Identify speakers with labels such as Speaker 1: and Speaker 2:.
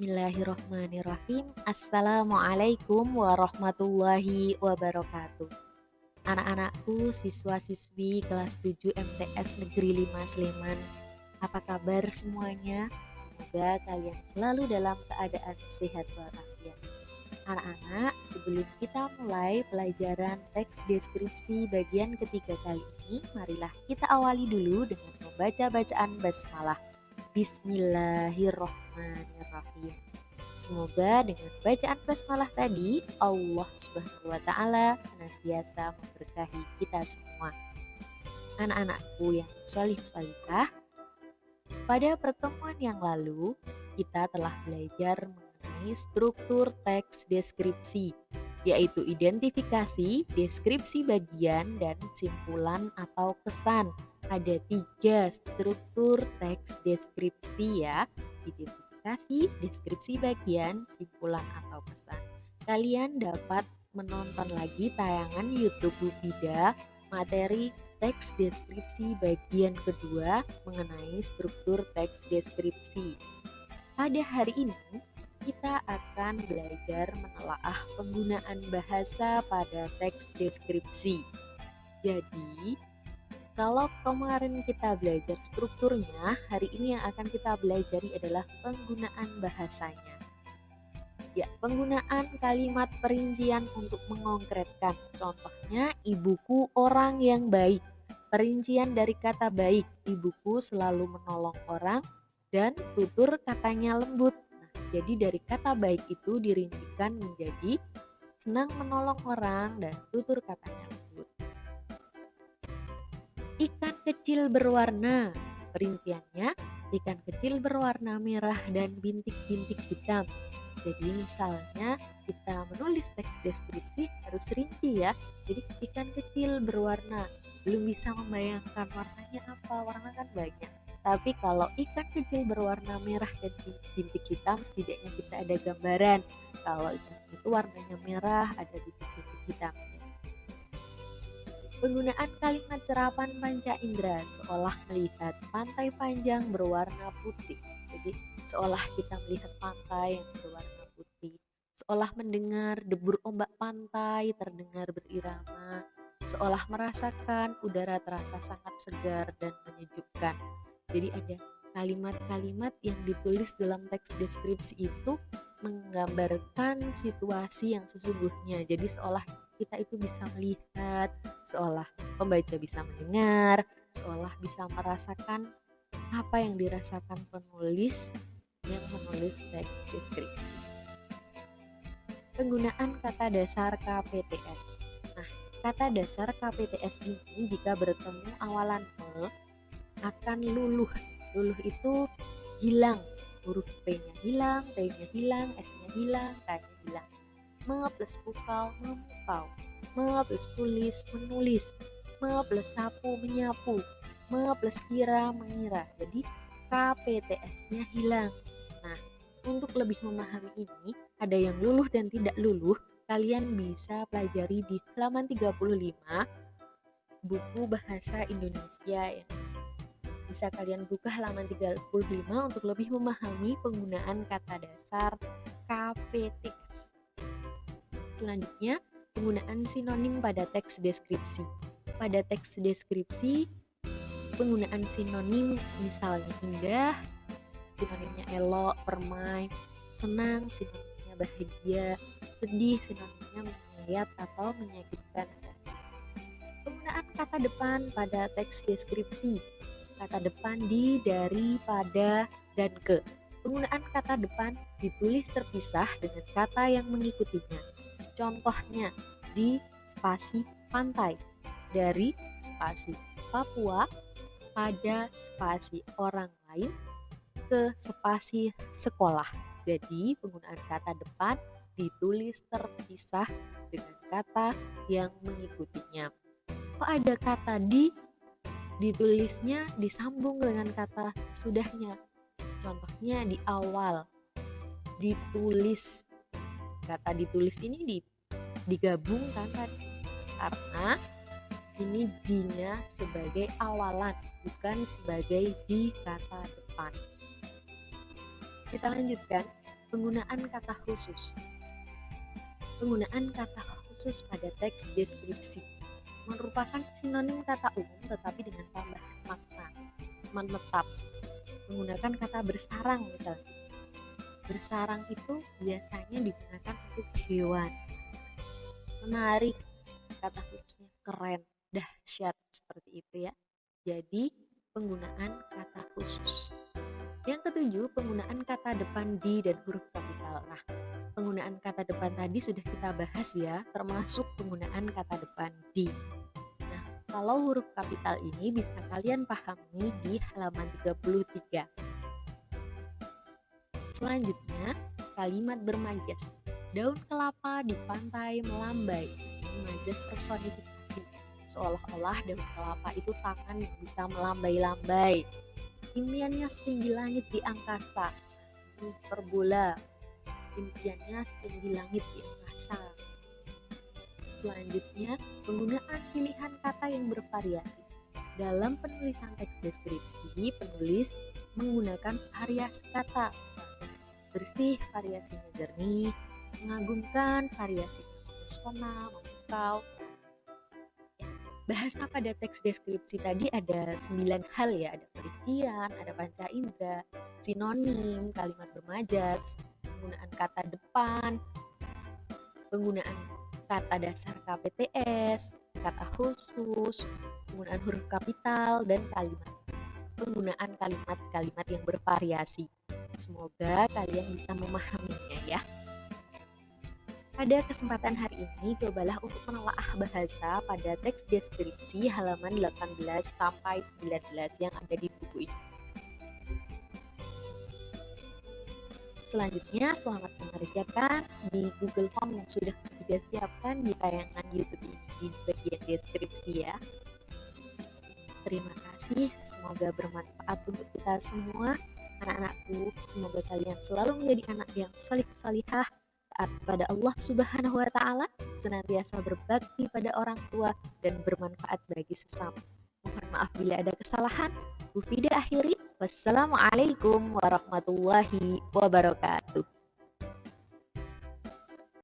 Speaker 1: Bismillahirrohmanirrohim. Assalamualaikum warahmatullahi wabarakatuh. Anak-anakku, siswa-siswi kelas 7 MTS Negeri 5 Sleman. Apa kabar semuanya? Semoga kalian selalu dalam keadaan sehat walafiat. Anak-anak, sebelum kita mulai pelajaran teks deskripsi bagian ketiga kali ini, marilah kita awali dulu dengan membaca bacaan basmalah. Bismillahirrohmanirrohim. Semoga dengan bacaan basmalah tadi, Allah Subhanahu wa Ta'ala senantiasa memberkahi kita semua. Anak-anakku yang solih-solihah, pada pertemuan yang lalu kita telah belajar mengenai struktur teks deskripsi, yaitu identifikasi, deskripsi bagian, dan simpulan atau kesan. Ada 3 struktur teks deskripsi ya, identifikasi, deskripsi bagian, simpulan atau kesan. Kalian dapat menonton lagi tayangan YouTube Bufida materi teks deskripsi bagian kedua mengenai struktur teks deskripsi. Pada hari ini kita akan belajar menelaah penggunaan bahasa pada teks deskripsi. Jadi, kalau kemarin kita belajar strukturnya, hari ini yang akan kita pelajari adalah penggunaan bahasanya. Ya, penggunaan kalimat perincian untuk mengkonkretkan. Contohnya, ibuku orang yang baik. Perincian dari kata baik, ibuku selalu menolong orang, dan tutur katanya lembut. Nah, jadi dari kata baik itu dirincikan menjadi senang menolong orang dan tutur katanya lembut. Ikan kecil berwarna. Perinciannya, ikan kecil berwarna merah dan bintik-bintik hitam. Jadi misalnya kita menulis teks deskripsi harus rinci ya. Jadi ikan kecil berwarna, belum bisa membayangkan warnanya apa, warna kan banyak. Tapi kalau ikan kecil berwarna merah dan bintik hitam, setidaknya kita ada gambaran. Kalau ikan itu warnanya merah, ada bintik-bintik hitamnya. Penggunaan kalimat serapan panca indera, seolah melihat pantai panjang berwarna putih. Jadi seolah kita melihat pantai yang berwarna putih, seolah mendengar debur ombak pantai terdengar berirama, seolah merasakan udara terasa sangat segar dan menyejukkan. Jadi ada kalimat-kalimat yang ditulis dalam teks deskripsi itu menggambarkan situasi yang sesungguhnya. Jadi seolah kita itu bisa melihat, seolah pembaca bisa mendengar, seolah bisa merasakan apa yang dirasakan penulis yang menulis teks deskripsi. Penggunaan kata dasar KPTS. Nah, kata dasar KPTS ini jika bertemu awalan me akan luluh. Luluh itu hilang, huruf P-nya hilang, T-nya hilang, S-nya hilang, K-nya hilang. Me plus pukau, memukau. Me plus tulis, menulis. Me plus sapu, menyapu. Me plus kira, mengira. Jadi KPTS-nya hilang. Nah, untuk lebih memahami ini, ada yang luluh dan tidak luluh. Kalian bisa pelajari di halaman 35 buku bahasa Indonesia yang bisa kalian buka halaman 35 untuk lebih memahami penggunaan kata dasar KPTS. Selanjutnya, penggunaan sinonim pada teks deskripsi. Pada teks deskripsi, penggunaan sinonim misalnya indah, sinonimnya elok, permai, senang, sinonimnya bahagia, sedih, sinonimnya menyayat atau menyakitkan. Penggunaan kata depan pada teks deskripsi. Kata depan di, dari, pada, dan ke. Penggunaan kata depan ditulis terpisah dengan kata yang mengikutinya. Contohnya di spasi pantai, dari spasi Papua, pada spasi orang lain, ke spasi sekolah. Jadi penggunaan kata depan ditulis terpisah dengan kata yang mengikutinya. Kok ada kata di ditulisnya disambung dengan kata sudahnya. Contohnya di awal ditulis. Kata ditulis ini digabungkan kan? Karena ini di-nya sebagai awalan, bukan sebagai di kata depan. Kita lanjutkan. Penggunaan kata khusus. Penggunaan kata khusus pada teks deskripsi merupakan sinonim kata umum tetapi dengan tambahan makna menetap. Menggunakan kata bersarang misalnya. Bersarang itu biasanya digunakan untuk hewan. Menarik, kata khususnya keren, dahsyat, seperti itu ya. Jadi penggunaan kata khusus. Yang ketujuh, penggunaan kata depan di dan huruf kapital. Nah, penggunaan kata depan tadi sudah kita bahas ya, termasuk penggunaan kata depan di. Nah, kalau huruf kapital ini bisa kalian pahami di halaman 33. Selanjutnya, kalimat bermajas. Daun kelapa di pantai melambai. Ini majas personifikasi. Seolah-olah daun kelapa itu tangan yang bisa melambai-lambai. Impiannya setinggi langit di angkasa. Ini hiperbola. Impiannya setinggi langit di angkasa. Selanjutnya, penggunaan pilihan kata yang bervariasi. Dalam penulisan teks deskripsi, penulis menggunakan variasi kata. Bersih, variasinya jernih. Mengagumkan, variasinya pesona, memukau. Bahasa pada teks deskripsi tadi ada 9 hal ya, ada perincian, ada panca indera, sinonim, kalimat bermajas, penggunaan kata depan, penggunaan kata dasar KPTS, kata khusus, penggunaan huruf kapital, dan kalimat. Penggunaan kalimat-kalimat yang bervariasi. Semoga kalian bisa memahaminya ya. Pada kesempatan hari ini, cobalah untuk menelaah bahasa pada teks deskripsi halaman 18 sampai 19 yang ada di buku ini. Selanjutnya, selamat mengerjakan di Google Form yang sudah kita siapkan di tayangan YouTube ini di bagian deskripsi ya. Terima kasih, semoga bermanfaat untuk kita semua. Anak-anakku, semoga kalian selalu menjadi anak yang solih-solihah, taat kepada Allah Subhanahu wa Ta'ala, senantiasa berbakti pada orang tua, dan bermanfaat bagi sesama. Mohon maaf bila ada kesalahan. Bu Fida akhiri. Wassalamualaikum warahmatullahi wabarakatuh.